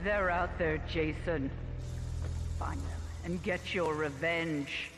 They're out there, Jason. Find them and get your revenge.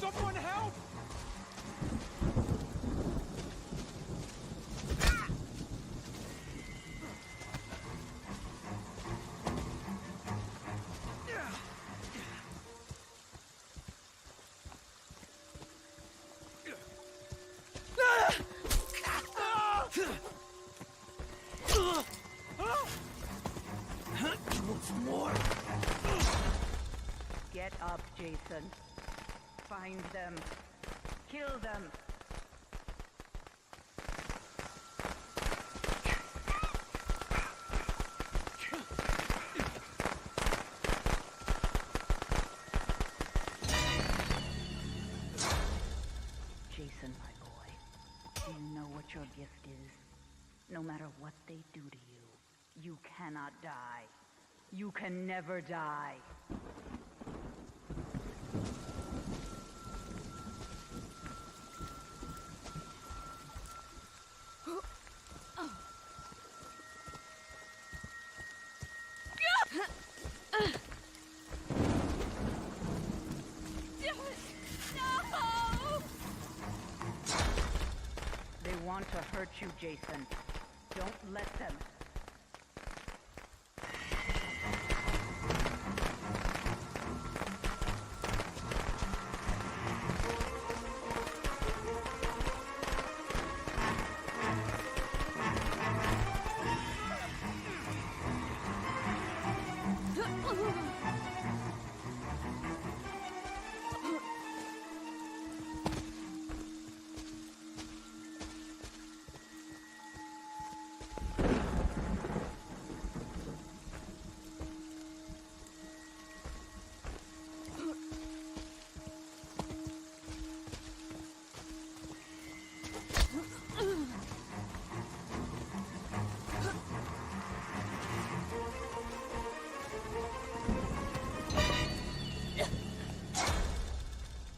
Someone help! Get up, Jason. Find them. Kill them. Jason, my boy, do you know what your gift is? No matter what they do to you, you cannot die. You can never die. They want to hurt you, Jason. Don't let them.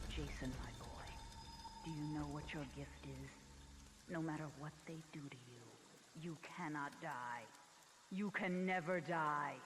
Jason, my boy, do you know what your gift is? No matter what they do to you, you cannot die. You can never die.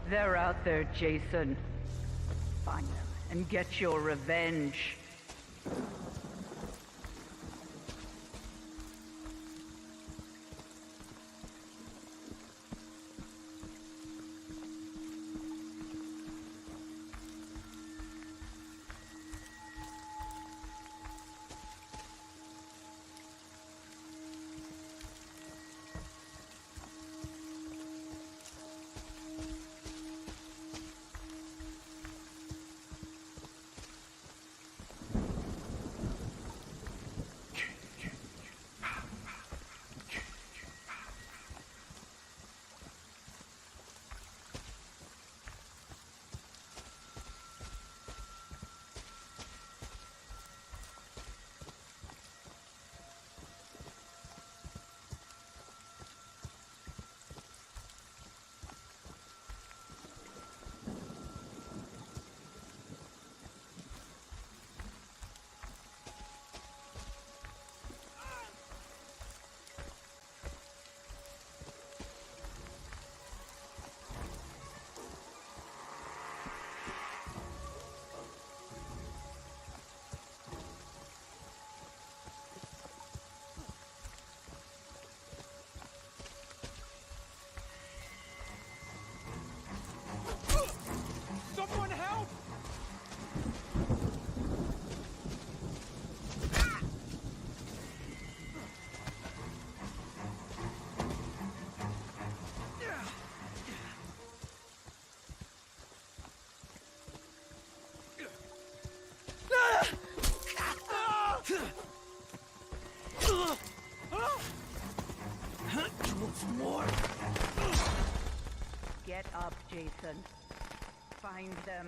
They're out there, Jason. Find them and get your revenge. Someone help! More. Get up, Jason. Find them.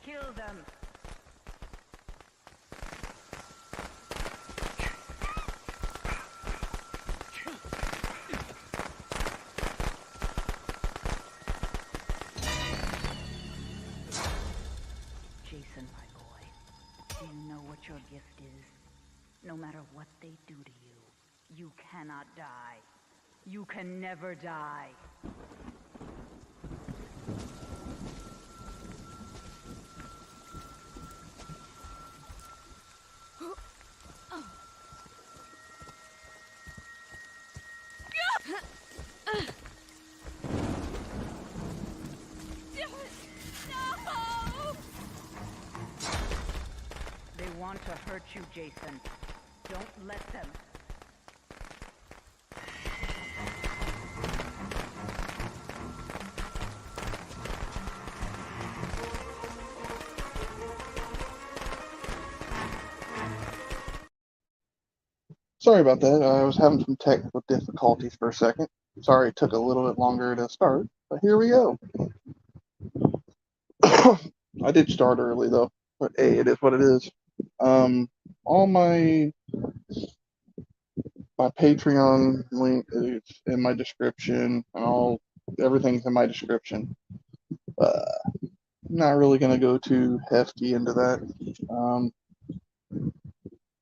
Kill them. Jason, my boy, do you know what your gift is? No matter what they do to you, you cannot die. You can never die. They want to hurt you, Jason. Don't let them. Sorry about that. I was having some technical difficulties for a second. Sorry it took a little bit longer to start, but here we go. I did start early though, but hey, it is what it is. All my Patreon link is in my description, and everything's in my description. Not really gonna go too hefty into that.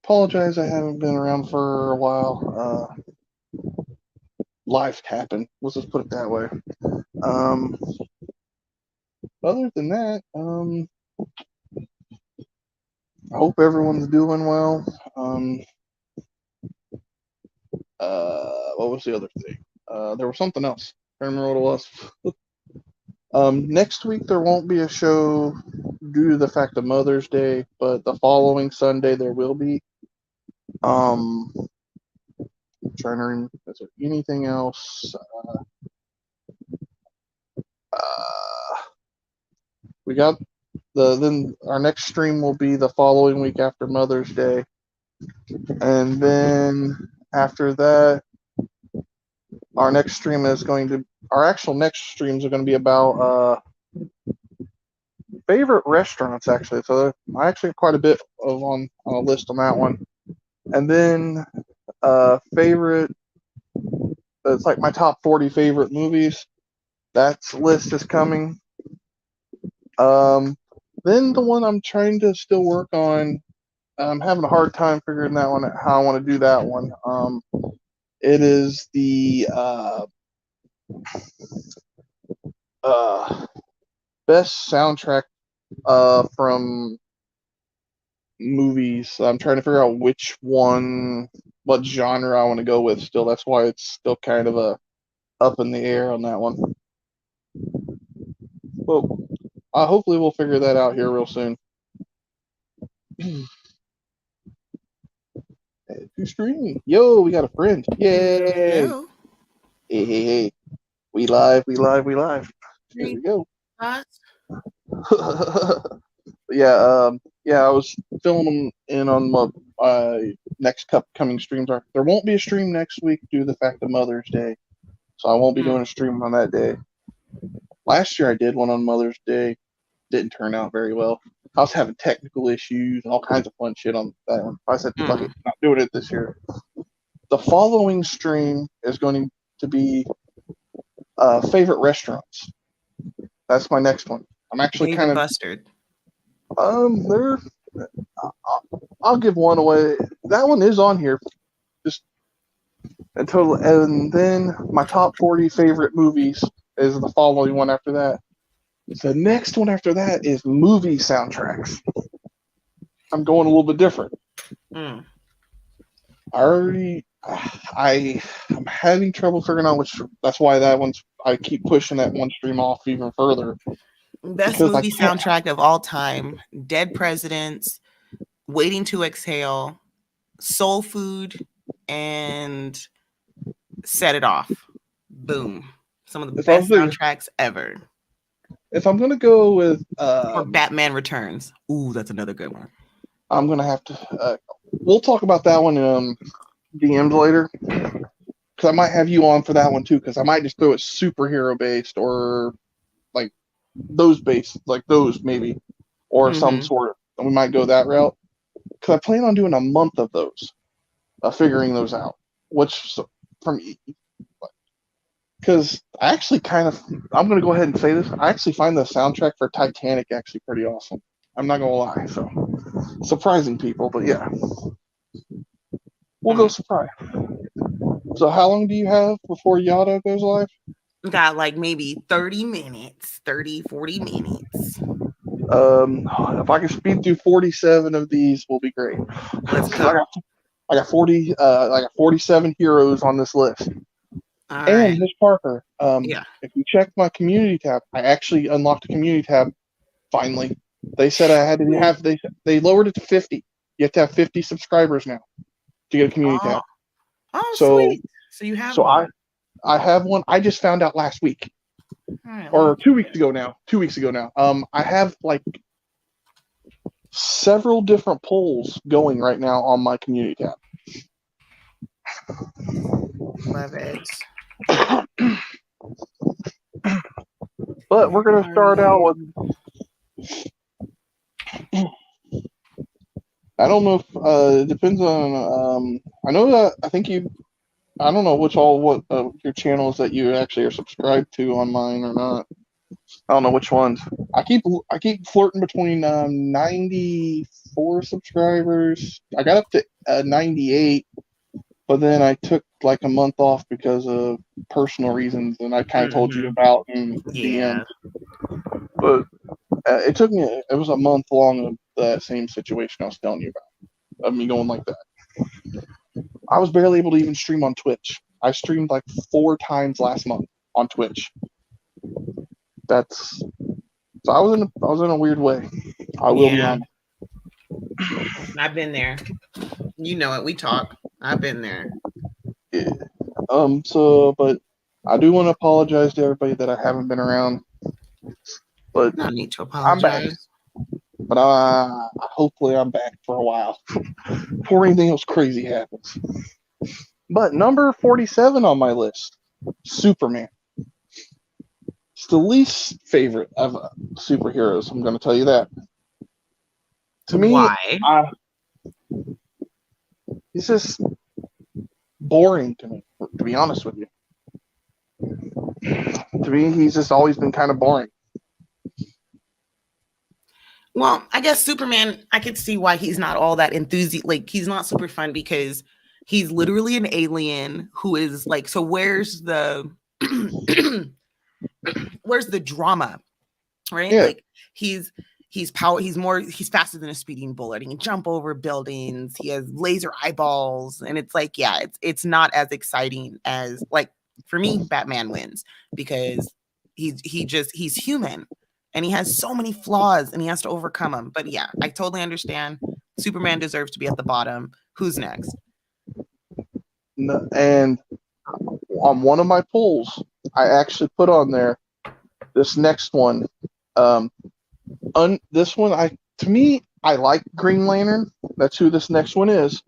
Apologize, I haven't been around for a while. Life happened. Let's just put it that way. Other than that, I hope everyone's doing well. What was the other thing? There was something else. I don't remember what it was. Next week there won't be a show due to the fact of Mother's Day, but the following Sunday there will be. I'm trying to remember, is there anything else? We got then our next stream will be the following week after Mother's Day, and then after that, our next stream is going to our actual next streams are going to be about favorite restaurants actually. So I actually have quite a bit of on a list on that one, and then favorite. It's like my top 40 favorite movies. That list is coming. Then the one I'm trying to still work on, I'm having a hard time figuring that one out, how I want to do that one. It is the best soundtrack from movies. I'm trying to figure out which one, what genre I want to go with still. That's why it's still kind of a up in the air on that one. Well, hopefully we'll figure that out here real soon. To stream. Yo, we got a friend. Yay! Hello. Hey. We live. Here we go. Yeah, I was filling in on my next upcoming streams. There won't be a stream next week due to the fact of Mother's Day, so I won't be doing a stream on that day. Last year I did one on Mother's Day. Didn't turn out very well. I was having technical issues and all kinds of fun shit on that one. I said, fuck it, not doing it this year. The following stream is going to be favorite restaurants. That's my next one. I'm actually kind of Bustard. I'll give one away. That one is on here. Just until, and then my top 40 favorite movies is the following one after that. The next one after that is movie soundtracks. I'm going a little bit different. I'm having trouble figuring out which. That's why that one's. I keep pushing that one stream off even further. Best movie soundtrack of all time: Dead Presidents, Waiting to Exhale, Soul Food, and Set It Off. Boom! Some of the best soundtracks ever. If I'm gonna go with or Batman Returns. Ooh, that's another good one. I'm gonna have to. We'll talk about that one in DMs later, because I might have you on for that one too. Because I might just throw it superhero based or like those based, like those maybe, or some sort of. And we might go that route. Because I plan on doing a month of those, figuring those out. Which from because I actually I'm going to go ahead and say this. I actually find the soundtrack for Titanic actually pretty awesome. I'm not going to lie. So, surprising people, but yeah. We'll go surprise. So, how long do you have before Yada goes live? Got like maybe 30 minutes, 40 minutes. If I can speed through 47 of these, will be great. Let's go. I got 47 heroes on this list. All and right. Miss Parker, if you check my community tab, I actually unlocked the community tab. Finally, they said I had to have they lowered it to 50. You have to have 50 subscribers now to get a community tab. Oh, sweet! So you have one. I have one. I just found out last week, or 2 weeks ago now. 2 weeks ago now. I have like several different polls going right now on my community tab. Love it. But we're going to start out with. I don't know if it depends on. I know that I think you. I don't know what your channels that you actually are subscribed to on mine or not. I don't know which ones. I keep flirting between 94 subscribers. I got up to 98, but then I took like a month off because of personal reasons, and I kind of told you about in the end. But it took me. It was a month long of that same situation I was telling you about, of me going like that. I was barely able to even stream on Twitch. I streamed like 4 times last month on Twitch. So I was in a weird way. I will be honest. I've been there. You know it. We talk. I've been there. Yeah. But I do want to apologize to everybody that I haven't been around. But no need to apologize. But hopefully I'm back for a while before anything else crazy happens. But number 47 on my list, Superman. It's the least favorite of superheroes. I'm going to tell you that. To me, why? He's just boring to me. To be honest with you, to me, he's just always been kind of boring. Well, I guess Superman, I could see why he's not all that enthusiastic. Like, he's not super fun because he's literally an alien who is like, so where's the where's the drama, right? Yeah. Like he's faster than a speeding bullet. He can jump over buildings. He has laser eyeballs, and it's like, yeah, it's not as exciting as, like, for me, Batman wins because he's human, and he has so many flaws, and he has to overcome them. But yeah, I totally understand. Superman deserves to be at the bottom. Who's next? And on one of my polls, I actually put on there this next one. This one, to me, I like Green Lantern. That's who this next one is.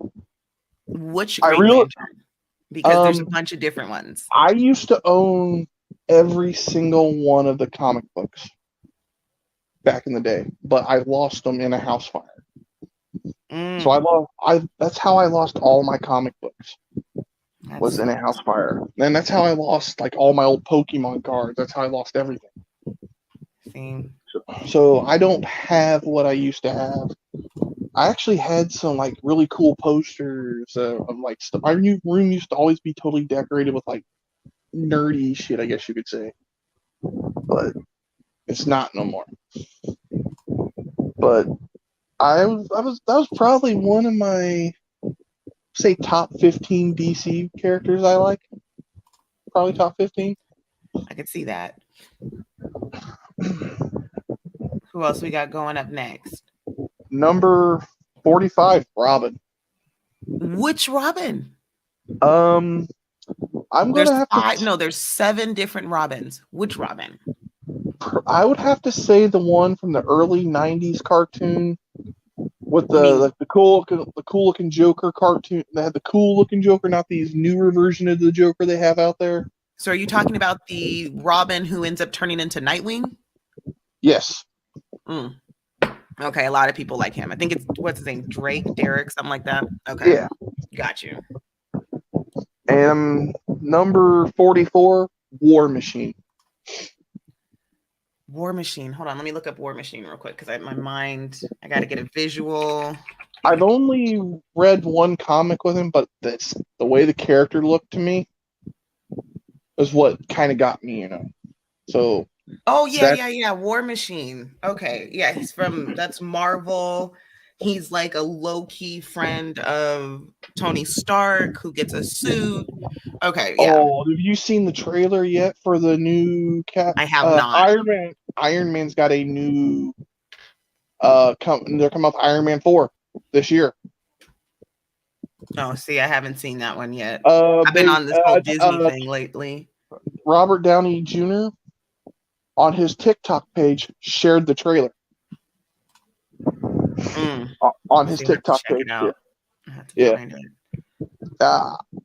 Which Green Lantern? Because there's a bunch of different ones. I used to own every single one of the comic books back in the day, but I lost them in a house fire. So that's how I lost all my comic books. Was in a house fire. And that's how I lost like all my old Pokemon cards. That's how I lost everything. Same. So I don't have what I used to have. I actually had some like really cool posters of like stuff. My new room used to always be totally decorated with like nerdy shit, I guess you could say. But it's not no more. But that was probably one of my, say, top 15 DC characters I like. Probably top 15. I could see that. Who else we got going up next? Number 45, Robin. Which Robin? I'm gonna have to. No, there's 7 different Robins. Which Robin? I would have to say the one from the early '90s cartoon with the cool looking Joker cartoon. They had the cool looking Joker, not these newer version of the Joker they have out there. So, are you talking about the Robin who ends up turning into Nightwing? Yes. Okay, a lot of people like him. I think it's, what's his name? Derek, something like that. Okay. Yeah. Got you. And number 44, War Machine. War Machine. Hold on, let me look up War Machine real quick because I got to get a visual. I've only read one comic with him, but the way the character looked to me is what kind of got me, So. Oh yeah. War Machine. Okay, yeah, that's Marvel. He's like a low-key friend of Tony Stark who gets a suit. Okay, yeah. Oh, have you seen the trailer yet for the new cat? I have not. Iron Man's got a new they're coming out with Iron Man 4 this year. Oh, see, I haven't seen that one yet. I've been on this whole Disney thing lately. Robert Downey Jr. on his TikTok page shared the trailer. On his TikTok page. Yeah.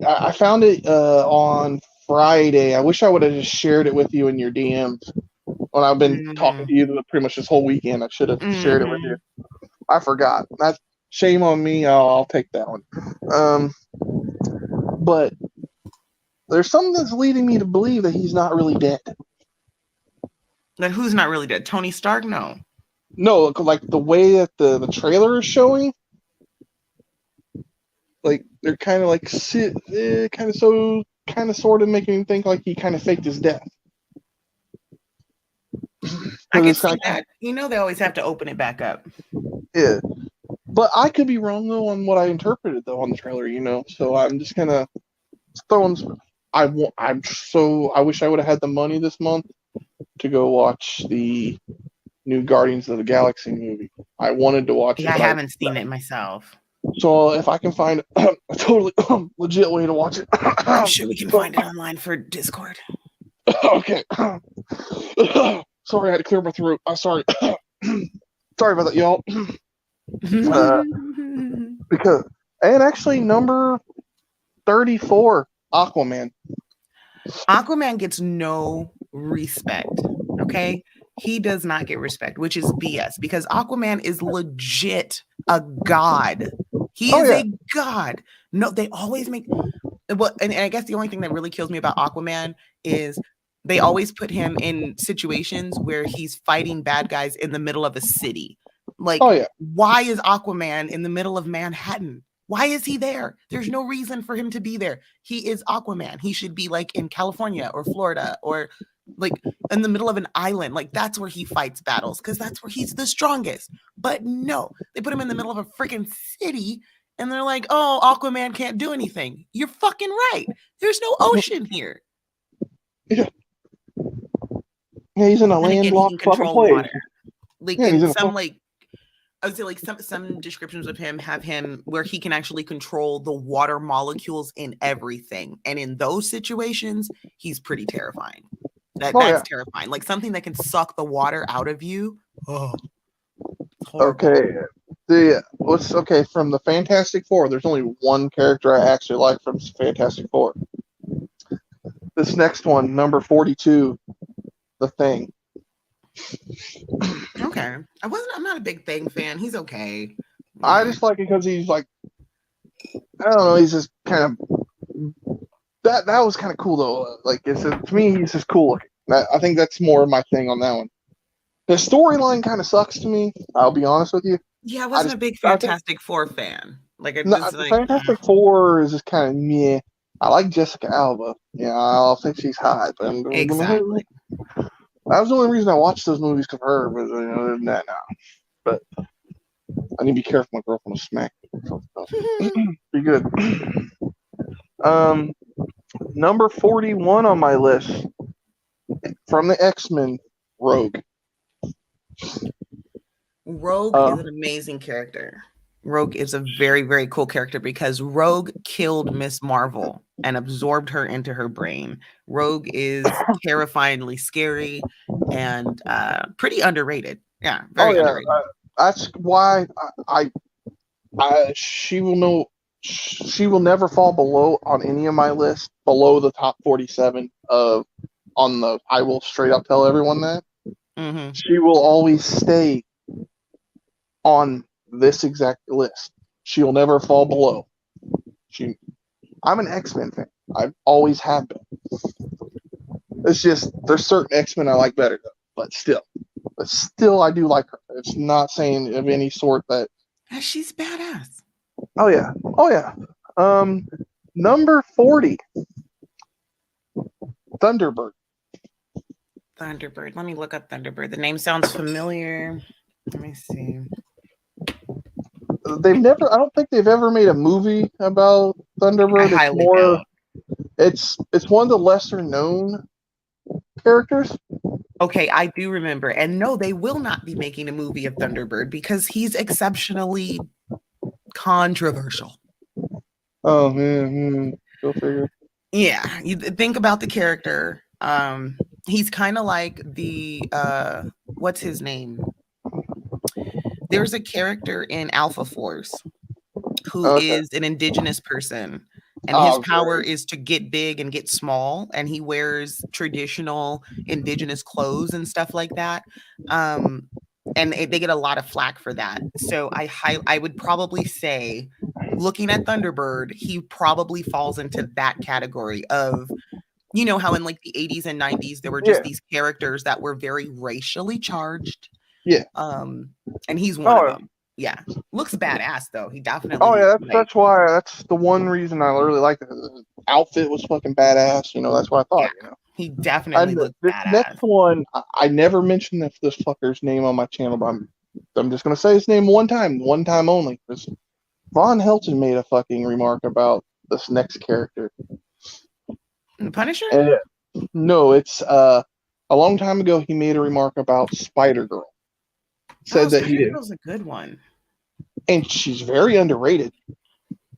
I found it on Friday. I wish I would have just shared it with you in your DMs when I've been talking to you pretty much this whole weekend. I should have shared it with you. I forgot. That's shame on me. I'll take that one. But there's something that's leading me to believe that he's not really dead. Like, who's not really dead? Tony Stark? No. No, like the way that the trailer is showing, like they're kind of like sort of making me think like he kind of faked his death. I can see that. They always have to open it back up. Yeah, but I could be wrong though on what I interpreted though on the trailer. So I'm just kind of throwing. I wish I would have had the money this month to go watch the new Guardians of the Galaxy movie. I wanted to watch it. I haven't seen it myself. So if I can find a totally legit way to watch it. I'm sure we can find it online for Discord. Okay. Sorry, I had to clear my throat. I'm sorry. Sorry about that, y'all. And actually, number 34, Aquaman. Aquaman gets no respect. Okay? He does not get respect, which is BS, because Aquaman is legit a god. He is a god. No, they always make... Well, and I guess the only thing that really kills me about Aquaman is they always put him in situations where he's fighting bad guys in the middle of a city. Like, why is Aquaman in the middle of Manhattan? Why is he there? There's no reason for him to be there. He is Aquaman. He should be like in California or Florida or like in the middle of an island. Like that's where he fights battles because that's where he's the strongest. But no, they put him in the middle of a freaking city and they're like, oh, Aquaman can't do anything. You're fucking right. There's no ocean here. Yeah, he's in a And again, he can landlocked fucking control place. water. Like Yeah, he's in in some like I would say like some descriptions of him have him where he can actually control the water molecules in everything. And in those situations, he's pretty terrifying. That's terrifying. Like something that can suck the water out of you. Oh, it's horrible. Okay. From the Fantastic Four, there's only one character I actually like from Fantastic Four. This next one, number 42, the Thing. Okay. I'm not a big Thing fan. He's okay. I just like it because he's like, I don't know, he's just kind of, that was kind of cool though. Like, to me, he's just cool looking. I think that's more my thing on that one. The storyline kind of sucks to me, I'll be honest with you. Yeah, I wasn't a big Fantastic Four fan. Like, Fantastic Four is just kind of meh. I like Jessica Alba. Yeah, I think she's hot. But exactly. That was the only reason I watched those movies because of her. But other than that, now. But I need to be careful. My girlfriend will smack me. Be good. Number 41 on my list from the X-Men, Rogue. Rogue is an amazing character. Rogue is a very, very cool character because Rogue killed Miss Marvel and absorbed her into her brain. Rogue is terrifyingly scary and pretty underrated. Yeah, very underrated. That's why she will never fall below on any of my lists below the top 47 on the. I will straight up tell everyone that she will always stay on this exact list. She will never fall below. I'm an X-Men fan. I've always have been. It's just there's certain X-Men I like better though, but still I do like her. It's not saying of any sort that she's badass. Oh yeah. Number 40, Thunderbird. Thunderbird. Let me look up Thunderbird. The name sounds familiar. Let me see. I don't think they've ever made a movie about Thunderbird. It's one of the lesser known characters. Okay, I do remember. And no, they will not be making a movie of Thunderbird because he's exceptionally controversial. Oh man, go figure. Yeah, you think about the character. He's kind of like the what's his name? There's a character in Alpha Force who is an indigenous person, and his power is to get big and get small, and he wears traditional indigenous clothes and stuff like that. And they get a lot of flack for that. So I would probably say, looking at Thunderbird, he probably falls into that category of, you know, how in like the 80s and 90s there were just these characters that were very racially charged. Yeah. And he's one of them. Yeah. Looks badass though. He definitely. Oh yeah, that's the one reason I really liked it. The outfit was fucking badass. You know, that's what I thought. Yeah, you know, he definitely looked badass. Next one, I never mentioned this fucker's name on my channel, but I'm just gonna say his name one time only. Because Von Helton made a fucking remark about this next character. The Punisher? No, it's a long time ago he made a remark about Spider-Girl. Said that he did. Spider-Girl's a good one. And she's very underrated.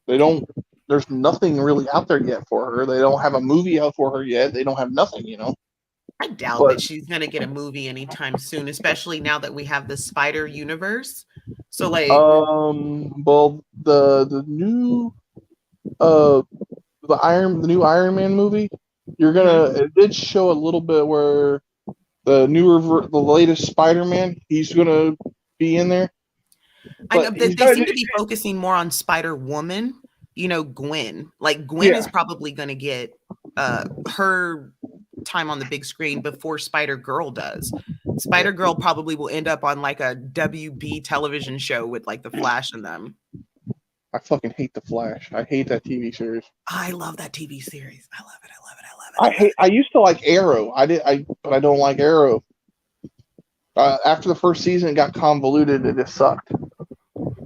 There's nothing really out there yet for her. They don't have a movie out for her yet. They don't have nothing, you know. I doubt that she's gonna get a movie anytime soon, especially now that we have the Spider Universe. So like well the new Iron Man movie, it did show a little bit where the latest Spider-Man, he's gonna be in there. I know they seem to be focusing more on Spider-Woman, you know, Gwen. Like Gwen is probably gonna get her time on the big screen before Spider-Girl does. Spider-Girl probably will end up on like a WB television show with like the Flash in them. I fucking hate the Flash. I hate that TV series. I love that TV series. I love it. I used to like Arrow. But I don't like Arrow. After the first season, it got convoluted. It just sucked.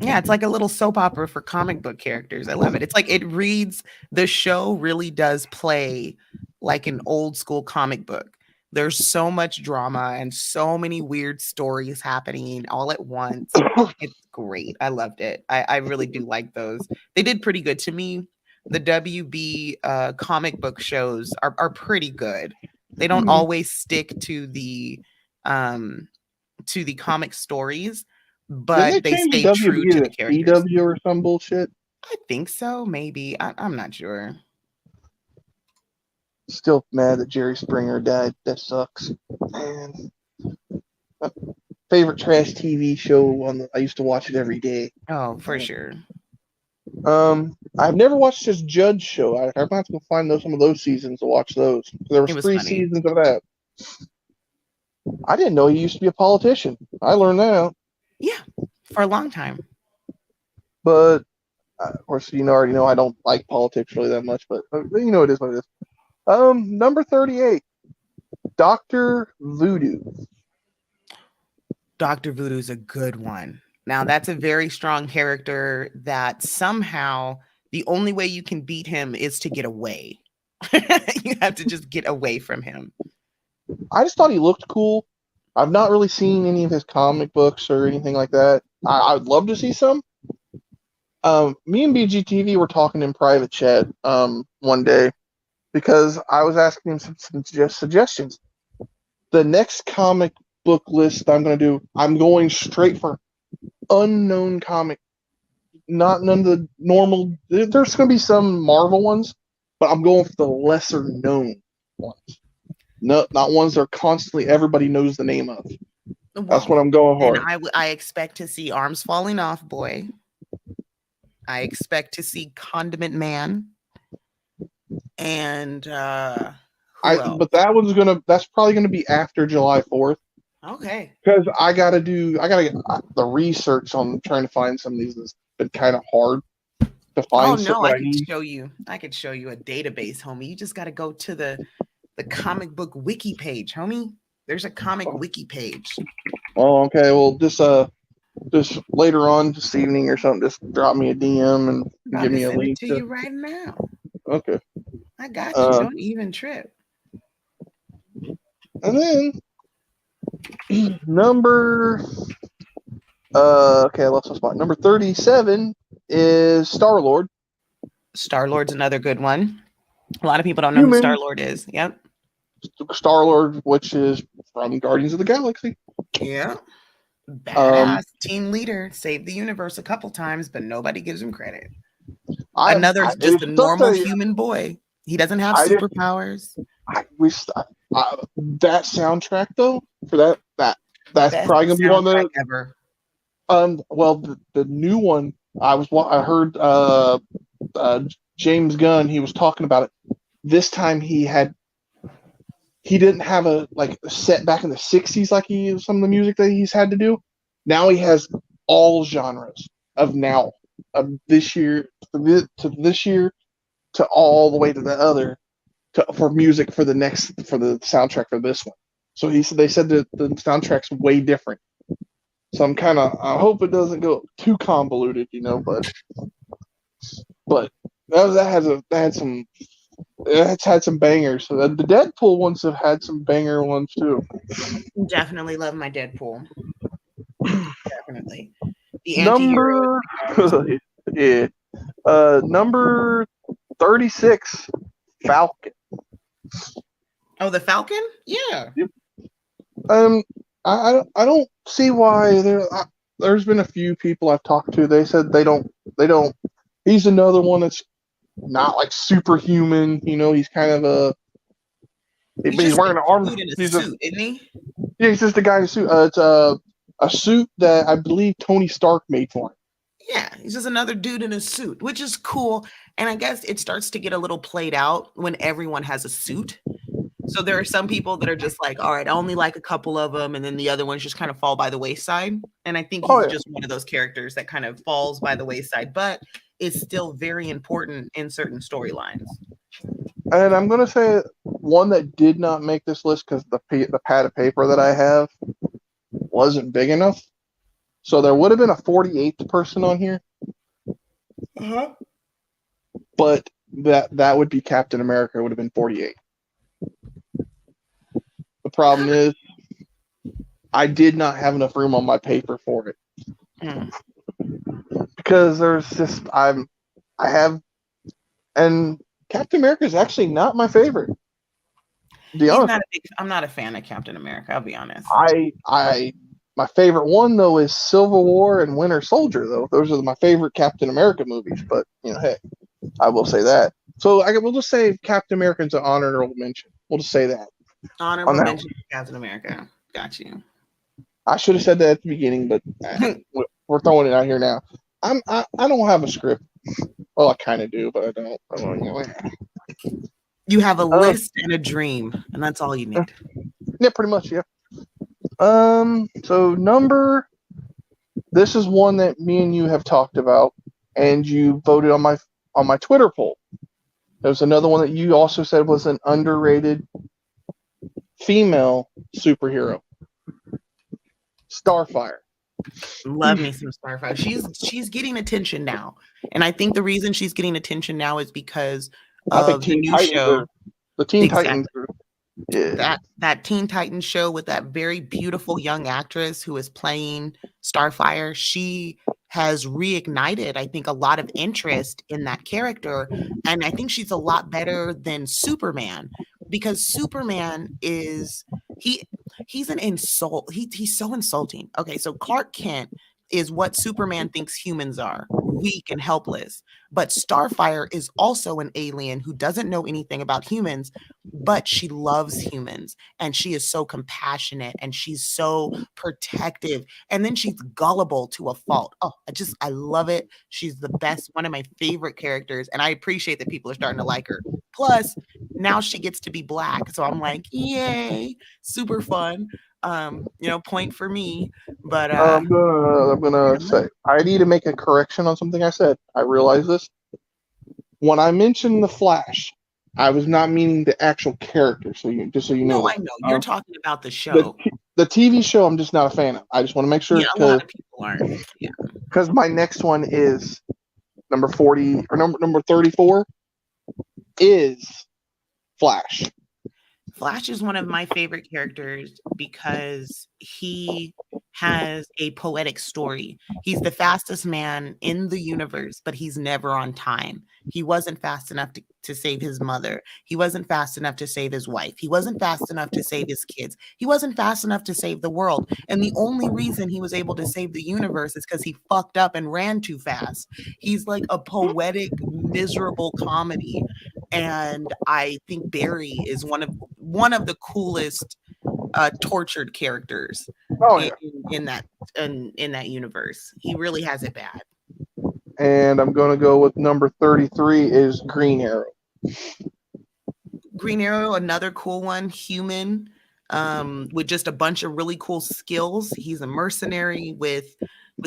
Yeah, it's like a little soap opera for comic book characters. I love it. It's like the show really does play like an old school comic book. There's so much drama and so many weird stories happening all at once. It's great. I loved it. I really do like those. They did pretty good to me. The WB comic book shows are pretty good. They don't always stick to the comic stories, Didn't but they change the stay true WB to the to characters. CW or some bullshit? I think so, maybe. I'm not sure. Still mad that Jerry Springer died. That sucks. Man. Favorite trash TV show I used to watch it every day. Oh, for sure. I've never watched this Judge show. I might have to go find some of those seasons to watch those. There was 3 funny. seasons of that. I didn't know he used to be a politician. I learned that out. Yeah, for a long time. But of course, already know I don't like politics really that much. But it is what it is. Number 38, Dr. Voodoo. Dr. Voodoo is a good one. Now, that's a very strong character that somehow the only way you can beat him is to get away. You have to just get away from him. I just thought he looked cool. I've not really seen any of his comic books or anything like that. I would love to see some. Me and BGTV were talking in private chat one day because I was asking him some suggestions. The next comic book list I'm going to do, I'm going straight for unknown comic. Not none of the normal. There's going to be some Marvel ones, but I'm going for the lesser known ones. No, not ones that are constantly everybody knows the name of. That's what I'm going for. And I expect to see Arms Falling Off Boy. I expect to see Condiment Man. And but that's probably gonna be after July 4th. Okay. Because I gotta get the research on trying to find some of these has been kind of hard to find. Oh no, I could show you a database, homie. You just gotta go to the comic book wiki page, homie. There's a comic wiki page. Oh, okay. Well, just later on this evening or something, just drop me a DM and give me a link to you right now. Okay. I got you. Don't even trip. And then number okay, I lost my spot. Number 37 is Star-Lord. Star-Lord's another good one. A lot of people don't know who Star-Lord is. Yep. Star-Lord, which is from Guardians of the Galaxy. Yeah. Badass team leader, saved the universe a couple times, but nobody gives him credit. Just a normal human boy. He doesn't have superpowers. I wish that soundtrack though for that's probably gonna be on the ever. Well, the new one I heard James Gunn, he was talking about it. This time he didn't have a set back in the 60s like some of the music that he's had to do. Now he has all genres of this year to this year to all the way to the other for music for the soundtrack for this one. So they said that the soundtrack's way different. So I hope it doesn't go too convoluted, but it's had some bangers. So the Deadpool ones have had some banger ones too. Definitely love my Deadpool. Definitely. The number yeah. Number 36, Falcon. Oh, the Falcon? Yeah. Yep. I don't see why there's been a few people I've talked to. They said they don't. He's another one that's not like superhuman. He's kind of he's wearing an armor. He's a suit, isn't he? Yeah, he's just a guy in a suit. It's a suit that I believe Tony Stark made for him. Yeah, he's just another dude in a suit, which is cool. And I guess it starts to get a little played out when everyone has a suit. So there are some people that are just like, all right, I only like a couple of them. And then the other ones just kind of fall by the wayside. And I think he's just one of those characters that kind of falls by the wayside, but is still very important in certain storylines. And I'm going to say one that did not make this list because the pad of paper that I have wasn't big enough. So there would have been a 48th person on here. Uh-huh. But that would be Captain America. It would have been 48. The problem is, I did not have enough room on my paper for it. Because there's just I have, and Captain America is actually not my favorite. To be honest, I'm not a fan of Captain America. I'll be honest. My favorite one though is Civil War and Winter Soldier. Though those are my favorite Captain America movies. But hey, I will say that. So we'll just say Captain America's an honorable mention. We'll just say that. Honorable mention to Captain America. Got you. I should have said that at the beginning, but we're throwing it out here now. I don't have a script. Well, I kind of do, but I don't. You have a list and a dream, and that's all you need. Yeah, pretty much. Yeah. So this is one that me and you have talked about, and you voted on my Twitter poll. There's another one that you also said was an underrated female superhero. Starfire. Love me some Starfire. She's getting attention now, and I think the reason she's getting attention now is because of the new show, the Teen Titans. Yeah. That Teen Titans show with that very beautiful young actress who is playing Starfire. She has reignited, I think, a lot of interest in that character, and I think she's a lot better than Superman, because Superman is he's an insult. He's so insulting. Okay, so Clark Kent is what Superman thinks humans are, weak and helpless. But Starfire is also an alien who doesn't know anything about humans, but she loves humans, and she is so compassionate, and she's so protective, and then she's gullible to a fault. Oh, I love it. She's the best, one of my favorite characters, and I appreciate that people are starting to like her. Plus, now she gets to be Black, so I'm like, yay, super fun. Point for me. But I'm gonna say I need to make a correction on something I said. I realize this. When I mentioned the Flash, I was not meaning the actual character. So you know. No, I know you're talking about the show. The TV show, I'm just not a fan of. I just want to make sure. Yeah, a lot of people aren't. Yeah. Because my next one is number 40 or number 34 is Flash. Flash is one of my favorite characters because he has a poetic story. He's the fastest man in the universe, but he's never on time. He wasn't fast enough to save his mother. He wasn't fast enough to save his wife. He wasn't fast enough to save his kids. He wasn't fast enough to save the world. And the only reason he was able to save the universe is because he fucked up and ran too fast. He's like a poetic, miserable comedy. And I think Barry is one of the coolest tortured characters in that universe. He really has it bad. And I'm going to go with number 33 is Green Arrow. Green Arrow, another cool one, human, with just a bunch of really cool skills. He's a mercenary with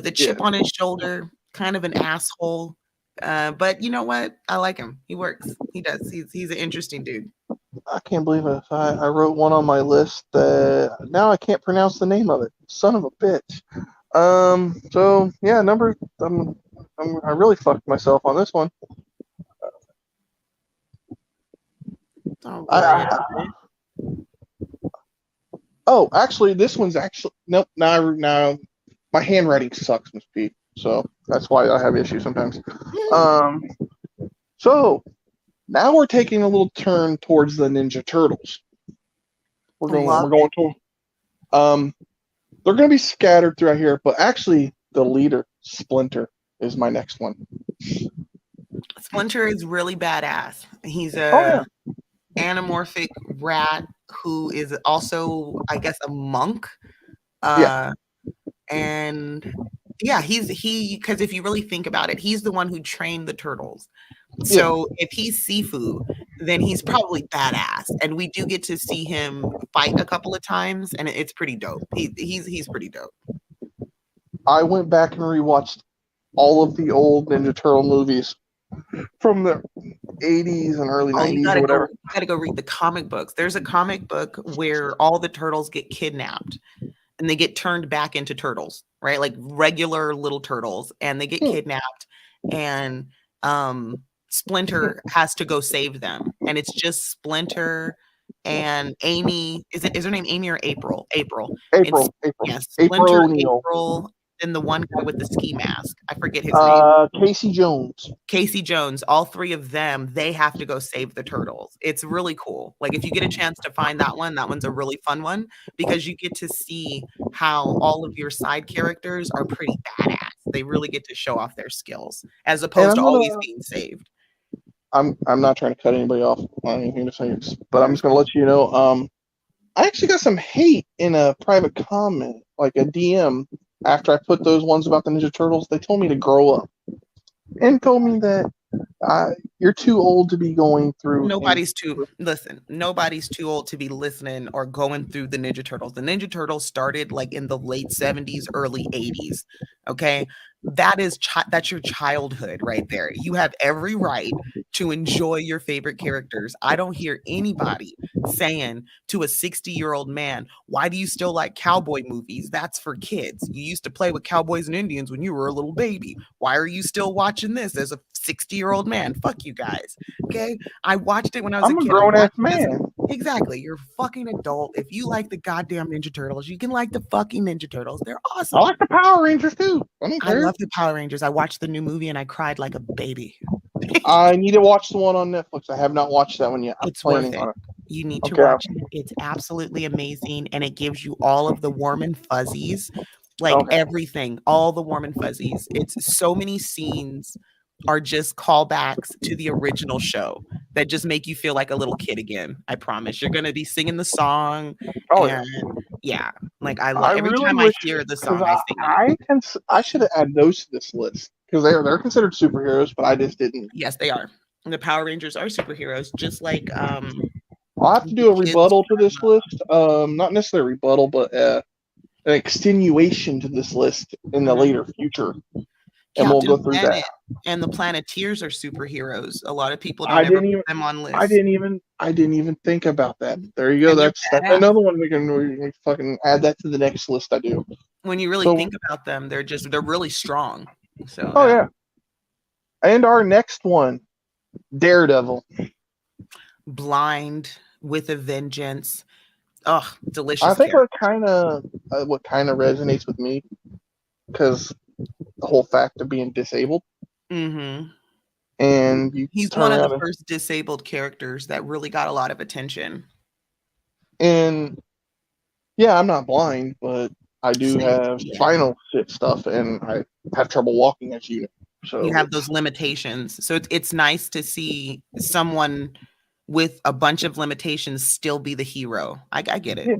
a chip on his shoulder, kind of an asshole. But you know what? I like him. He works. He does. He's an interesting dude. I can't believe it. I wrote one on my list that now I can't pronounce the name of it. Son of a bitch. So yeah, I really fucked myself on this one. Actually, this one's nope. Now my handwriting sucks, Miss Pete. So that's why I have issues sometimes. So now we're taking a little turn towards the Ninja Turtles. We're going to. They're going to be scattered throughout here, but actually, the leader, Splinter, is my next one. Splinter is really badass. He's a anamorphic rat who is also, I guess, a monk. And yeah, because if you really think about it, he's the one who trained the turtles. So if he's Sifu, then he's probably badass, and we do get to see him fight a couple of times, and it's pretty dope. He's pretty dope. I went back and rewatched all of the old Ninja Turtle movies from the 80s and early Oh, you 90s or gotta whatever. go read the comic books. There's a comic book where all the turtles get kidnapped and they get turned back into turtles, right? Like regular little turtles, and they get kidnapped, and Splinter has to go save them. And it's just Splinter and Amy. Is her name Amy or April? April. It's yes, April Splinter, O'Neil. April, and the one guy with the ski mask. I forget his name. Casey Jones. Casey Jones, all three of them, they have to go save the turtles. It's really cool. Like if you get a chance to find that one's a really fun one because you get to see how all of your side characters are pretty badass. They really get to show off their skills as opposed to always being saved. I'm not trying to cut anybody off on anything to say, but I'm just gonna let you know. I actually got some hate in a private comment, like a DM, after I put those ones about the Ninja Turtles. They told me to grow up and told me that you're too old to be going through. Nobody's too old to be listening or going through the Ninja Turtles. The Ninja Turtles started like in the late 70s, early 80s. Okay. That's your childhood right there. You have every right to enjoy your favorite characters. I don't hear anybody saying to a 60-year-old man, why do you still like cowboy movies? That's for kids. You used to play with cowboys and Indians when you were a little baby. Why are you still watching this as a 60-year-old man? Fuck you guys. Okay. I watched it when I was a kid. I'm a grown ass man. Exactly. You're a fucking adult. If you like the goddamn Ninja Turtles, you can like the fucking Ninja Turtles. They're awesome. I like the Power Rangers too. I love the Power Rangers. I watched the new movie and I cried like a baby. I need to watch the one on Netflix. I have not watched that one yet. It's worth it. You need to watch it. It's absolutely amazing. And it gives you all of the warm and fuzzies, like everything, all the warm and fuzzies. It's so many scenes are just callbacks to the original show that just make you feel like a little kid again. I promise. You're going to be singing the song. Yeah. Like every time I hear the song, I sing it. I should have added those to this list because they're considered superheroes, but I just didn't. Yes, they are. The Power Rangers are superheroes, just like I'll have to do a rebuttal to this list. Not necessarily a rebuttal, but an extenuation to this list in the later future. And we'll go through that. And the Planeteers are superheroes. A lot of people don't ever put them on lists. I didn't even think about that. There you go. That's another one we can fucking add that to the next list I do. When you really think about them, they're really strong. So yeah. And our next one, Daredevil. Blind with a vengeance. Oh, delicious. I think what kind of resonates with me, because the whole fact of being disabled. Mm-hmm. And he's one of the first disabled characters that really got a lot of attention. And yeah, I'm not blind, but I do have spinal stuff, and I have trouble walking, as you know. So you have those limitations. So it's nice to see someone with a bunch of limitations still be the hero. I get it. Yeah.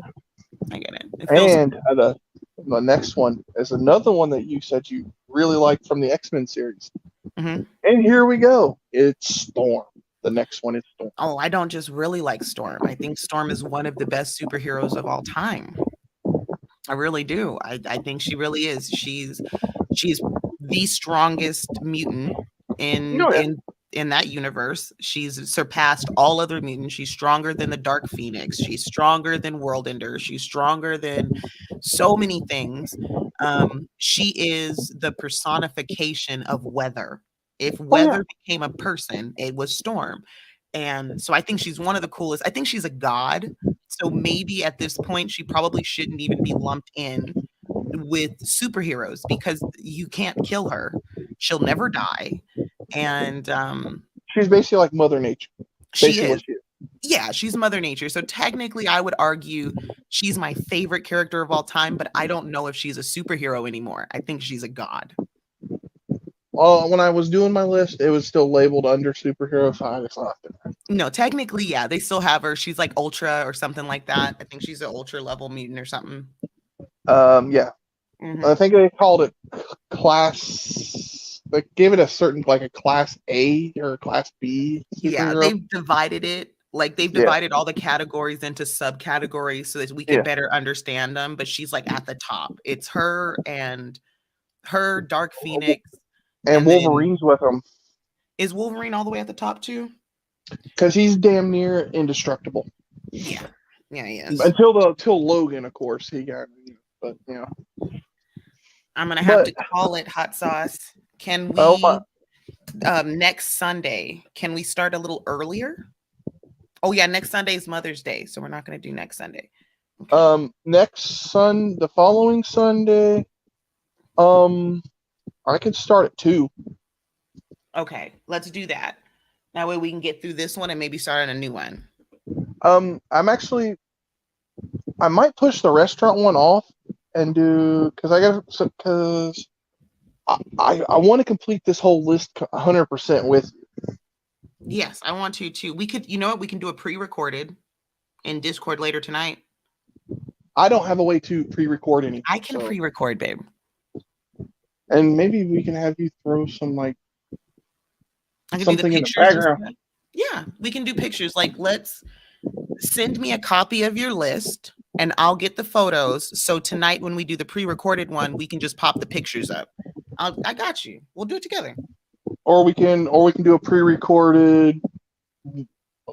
I get it. And the next one is another one that you said you really liked from the X-Men series. Mm-hmm. And here we go. It's Storm. The next one is Storm. Oh, I don't just really like Storm. I think Storm is one of the best superheroes of all time. I really do. I think she really is. She's the strongest mutant in that universe. She's surpassed all other mutants. She's stronger than the Dark Phoenix. She's stronger than World Ender. She's stronger than so many things. She is the personification of weather. If weather became a person, it was Storm. And so I think she's one of the coolest. I think she's a god. So maybe at this point, she probably shouldn't even be lumped in with superheroes because you can't kill her. She'll never die. And she's basically like Mother Nature. She is. Yeah, she's Mother Nature. So technically, I would argue she's my favorite character of all time, but I don't know if she's a superhero anymore. I think she's a god. Well, when I was doing my list, it was still labeled under superhero, so I just left it. No, technically, yeah, they still have her. She's like Ultra or something like that. I think she's an Ultra level mutant or something. Yeah. Mm-hmm. I think they called it class. They gave it a certain, like a class A or a class B. Yeah, they've divided it. Like they've divided all the categories into subcategories so that we can better understand them. But she's like at the top. It's her and Dark Phoenix. And Wolverine's with them. Is Wolverine all the way at the top too? Because he's damn near indestructible. Yeah. Yeah, he is. Until Logan, of course, he got. But I'm gonna have to call it hot sauce. Can we next Sunday? Can we start a little earlier? Oh yeah, next Sunday is Mother's Day, so we're not gonna do next Sunday. Okay. The following Sunday, I could start at 2. Okay, let's do that. That way we can get through this one and maybe start on a new one. I might push the restaurant one off and do because I want to complete this whole list 100% with you. Yes, I want to too. We could, you know what? We can do a pre-recorded in Discord later tonight. I don't have a way to pre-record anything. I can pre-record, babe. And maybe we can have you throw some I can something do the in the background. Yeah, we can do pictures. Like, let's send me a copy of your list and I'll get the photos. So tonight when we do the pre-recorded one, we can just pop the pictures up. I got you. We'll do it together. Or we can do a pre-recorded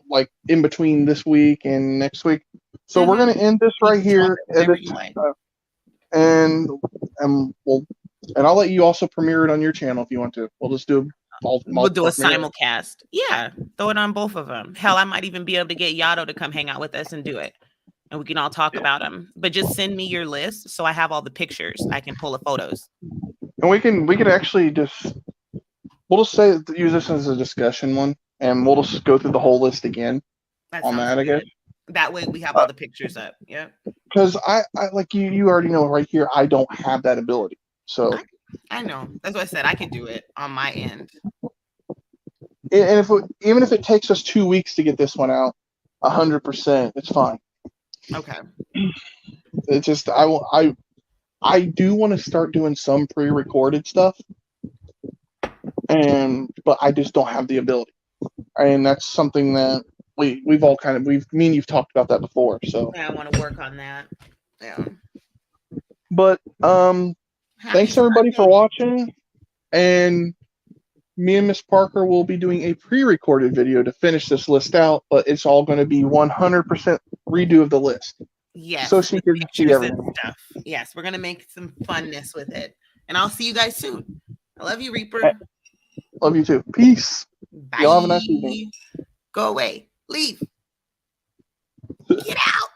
like in between this week and next week. So we're gonna end this right here, and I'll let you also premiere it on your channel if you want to. We'll just do we'll do a simulcast. Yeah, throw it on both of them. Hell, I might even be able to get Yato to come hang out with us and do it, and we can all talk about them. But just send me your list so I have all the pictures. I can pull the photos. And we can actually we'll just use this as a discussion one, and we'll just go through the whole list again on that, I guess. That way we have all the pictures up. Yeah. Because I like you already know right here, I don't have that ability. So I know. That's what I said. I can do it on my end. And even if it takes us 2 weeks to get this one out, 100%, it's fine. Okay. It's just I do want to start doing some pre-recorded stuff, but I just don't have the ability, and that's something that we've all me and you've talked about that before. So yeah, I want to work on that. Yeah. But thanks everybody for watching, and me and Miss Parker will be doing a pre-recorded video to finish this list out, but it's all going to be 100% redo of the list. Yes. So she can see everything. Stuff. Yes, we're going to make some funness with it. And I'll see you guys soon. I love you, Reaper. Love you too. Peace. Bye. Y'all have a nice evening. Go away. Leave. Get out.